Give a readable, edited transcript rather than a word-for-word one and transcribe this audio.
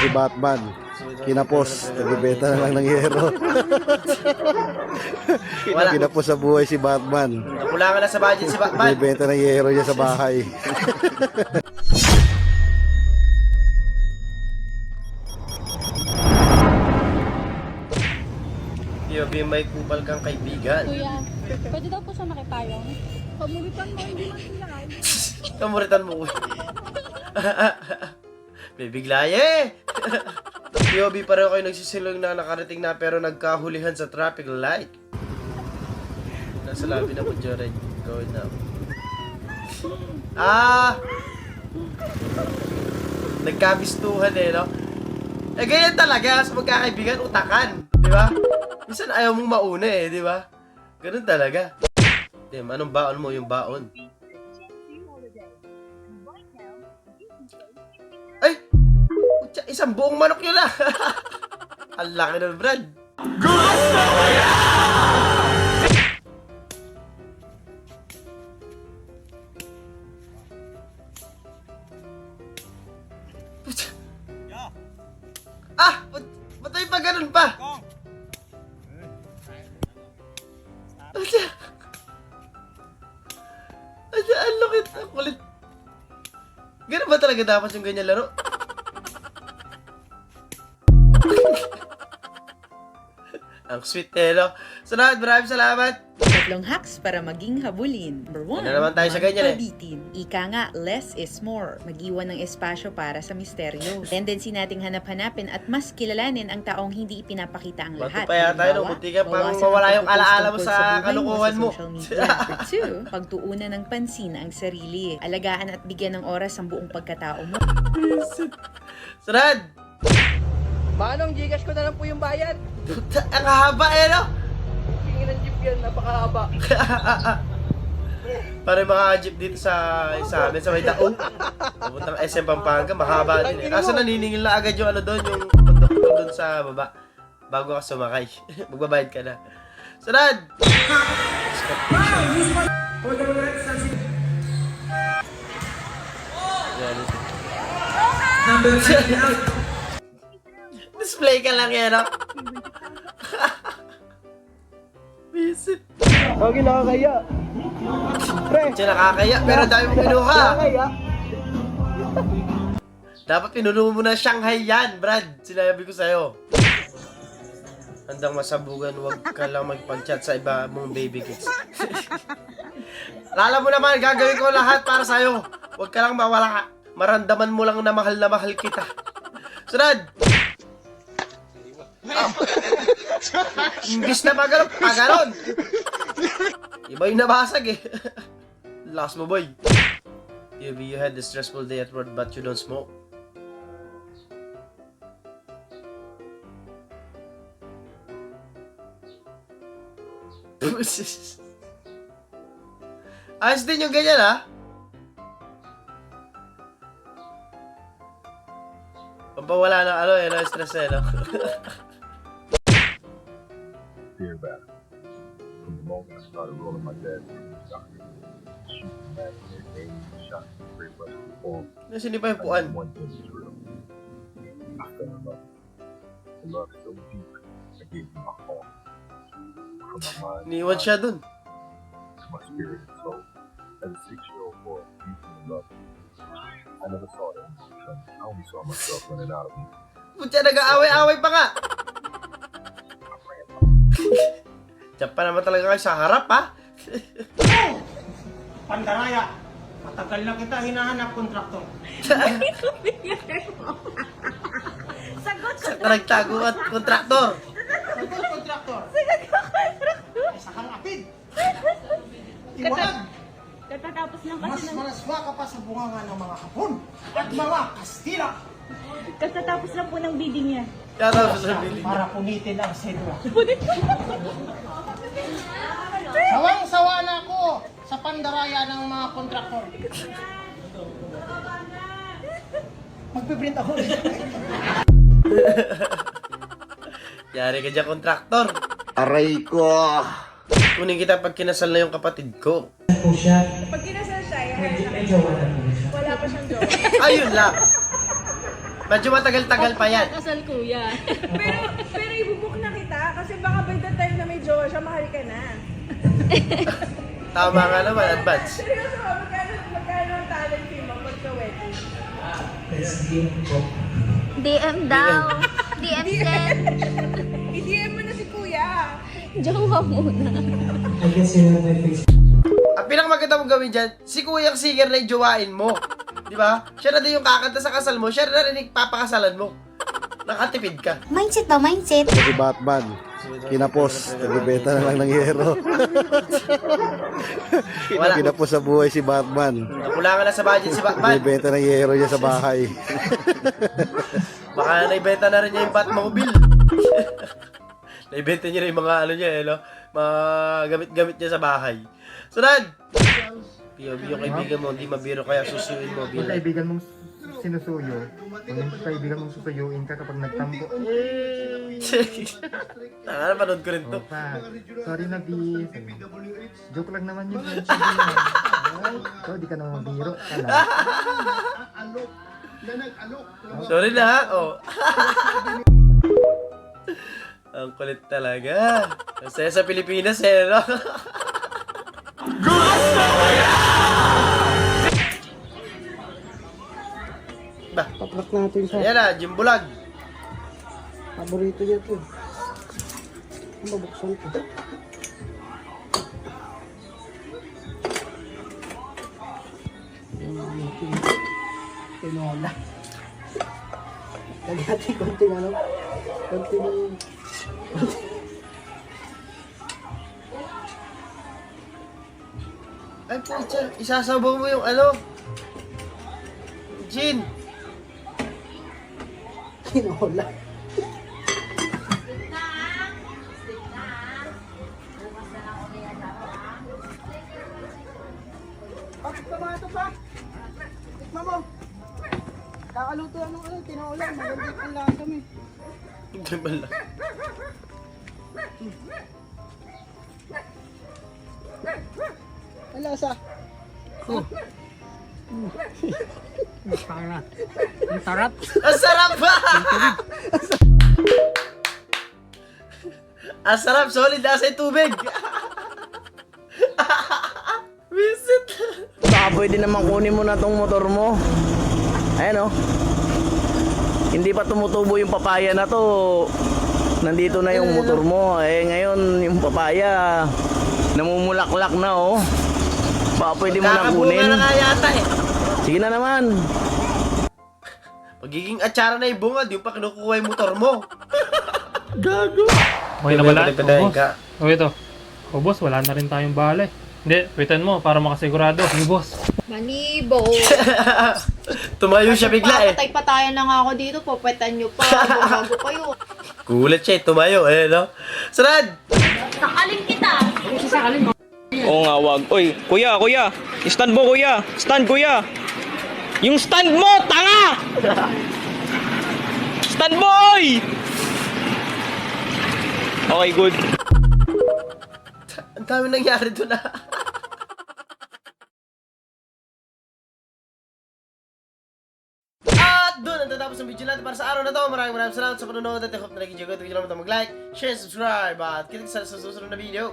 si Batman. Kinapos, nagbebenta na lang ng yero. Wala. Kinapos sa buhay si Batman. Nakulangan na sa budget si Batman. Nagbebenta ng yero niya sa bahay. Yobi, may kupal kang kaibigan. Kuya, pwede daw po siya makipayong. Pamulitan mo, hindi masilahan. Kamuritan mo. May biglaya eh. Yobi, pareho kayo nagsisilong na nakarating na pero nagkahulihan sa traffic light. Nasa labi na po, Jored. Going now. Nagkabistuhan eh, no? Eh, ganyan talaga sa magkakaibigan, utakan. Di ba? Minsan ayaw mong mauna eh, di ba? Ganun talaga. Damn, anong baon mo yung baon? Ay! Putya, isang buong manok yun ah! Ang laki ng Brad. Gusto ko yan! Putya. Ah! Ba't may pa ganun pa? Putya. Putya, ang lukit. Ang kulit. Ganun ba talaga dapat yung ganyan laro? Ang sweet eh, no? Sunod, maraming salamat! Tatlong hacks para maging habulin. Number 1, Ano naman tayo sa ganyan eh? pabitin. Ika nga, less is more. Mag-iwan ng espasyo para sa misteryo. Tendency nating hanap-hanapin at mas kilalanin ang taong hindi ipinapakita ang Bato lahat. pa yata yun, Halimbawa, munti ka pang bawasan ang mawala yung pag-post alaala mo tungkol sa buhay kalukuhan mo. sa social media. Number 2, pagtuunan ng pansin ang sarili. Alagaan at bigyan ng oras ang buong pagkatao mo. Sunod! Manong, Gcash ko na lang po yung bayad. Puta, ang haba eh, no? Tingin ng jeep yan, napakahaba. Parang mga jeep dito sa amin, sa may daong. Papuntang SM Pampanga, mahaba din eh. Kaso naniningil na agad yung ano doon, yung conductor doon sa baba. Bago ka sumakay. Magbabayad ka na. Sunod! Display ka lang yan, no? Visit. Okay, nakakaya. Pre, Siya nakakaya, pero dami mong pinuha. nakakaya. Dapat pinuno mo na Shanghai yan, Brad. Sinabi ko sa'yo. Handang masabugan, huwag ka lang magpag-chat sa iba mong baby kids. Lala mo naman, gagawin ko lahat para sa'yo. Huwag ka lang mawala. Maramdaman mo lang na mahal kita. Sunod! Imbis na paganon. Iba yung nabasag eh. Last mo, boy. You had a stressful day at work but you don't smoke. Ayos din yung ganyan, ha? Pampawala ng ano, na stress eh, no? Fear back. From the moment I started rolling my dad through the doctor, shooting imaginary games, shots and great western perform. Nasa hindi pa yung puan. One thing is real. I fell in love. The love so deep, I gave you my heart. From my mind Iniwan siya dun. to my spirit and soul. As a 6-year-old boy, deeply in love. I never saw that emotion. I only saw myself running out of me. Putya, nag-aaway-aaway pa nga. Diyan pa naman talaga kayo sa harap, ha? Pandaraya, matagal na kita hinahanap kontraktor. Sa nagtago at kontraktor. Sagot kontraktor. Ay, sakang apid. Iwag, Katatapos lang mas kasi ng... malaswa ka pa sa bunganga ng mga Hapon at mga Kastila Katatapos lang po ng bidding niya. Kaya sa biling. para punitin ang sedwa. Sawang-sawa na ako sa pandaraya ng mga kontraktor. Magpiprint ako. Yari ka dyan, kontraktor. Aray ko! Kunin kita pag kinasal na yung kapatid ko. Pag kinasal siya, may jowa na po siya. Wala pa siyang jowa. Ayun lang. Medyo matagal-tagal pa yan. Kasal kuya. Pero ibubuk na kita kasi baka by the time na may jowa siya, mahal ka na. Tama nga naman, advance. Seryoso ba? Magkano ang talent fee mo pagka-wedding? DM daw. DM send. I-DM mo na si kuya. Jowa muna. Ang pinakamaganda mong gawin dyan, si Kuyang Singer na yung jowain mo. Di ba? Siya na din yung kakanta sa kasal mo, siya na rin yung papakasalan mo. Nakatipid ka. Mindset ba? Mindset? Si Batman, kinapos, nagbebenta na lang ng yero. Wala. Kinapos sa buhay si Batman. Nakulangan na sa budget si Batman. Nagbebenta ng yero niya sa bahay. Baka naibenta na rin niya yung Batmobile. Naibenta niya rin yung mga ano niya, no? Mga gamit-gamit niya sa bahay. Sunod! POV yung kaibigan mo, hindi mabiro kaya susuyuin mo. Kung kaibigan mong sinusuyo, kung yung kaibigan mong susuyuin ka kapag nagtampo, Napanood ko rin to. pa, sorry na B. Joke lang naman yun. Sabi mo, so di ka naman mabiro. Kala. Sorry na ha, oh. Ang kulit talaga. Masaya sa Pilipinas eh, no? Ba? Paplak natin sa Ayan na, Jimbulag. paborito niya to. Mabuksan ko. Tinola. Lagyan natin konting ano. Konting... Ay, pucha, isasabaw mo yung ano. Gin. Tinola. Bakit pa mga ito pa? Tikma mo. Kakaluto anong ano, tinola. Maganda ang lasa mo eh. Hindi ba lang? Ang lasa. Ang sarap. Ang sarap ba? Ang sarap, solid nasa yung tubig. Visit. Baka pwede naman kunin mo na tong motor mo. Ayan oh. Hindi pa tumutubo yung papaya na to. Nandito na yung motor mo. Eh ngayon yung papaya namumulaklak na oh. Baka pwede mo na Kakabunga kunin. na nga yata eh. Sige na naman. Magiging atsara na yung bungad, yung pa kinukuha yung motor mo. Okay na wala? Pagdadahin ka. Okay to. O boss, wala na rin tayong bala eh. Hindi, witan mo para makasigurado. Sige boss. Manibo. Tumayo siya bigla eh. Patay-patayan na nga ako dito. Papetan nyo pa. Bago kayo. Gulat siya eh, tumayo eh, no? Sunod! Sakaling kita. Oo nga, wag. Oy, kuya. Stand mo, kuya. Stand, kuya. Yung stand mo, tanga! Stand mo, oy! Okay, good. Ang dami nangyari doon ah. At doon ang tatapos ng video natin para sa araw na to. Maraming salamat sa panonood at I hope na nag-enjoy ko. Huwag niyo naman mag-like, share, subscribe at kita sa susunod na video.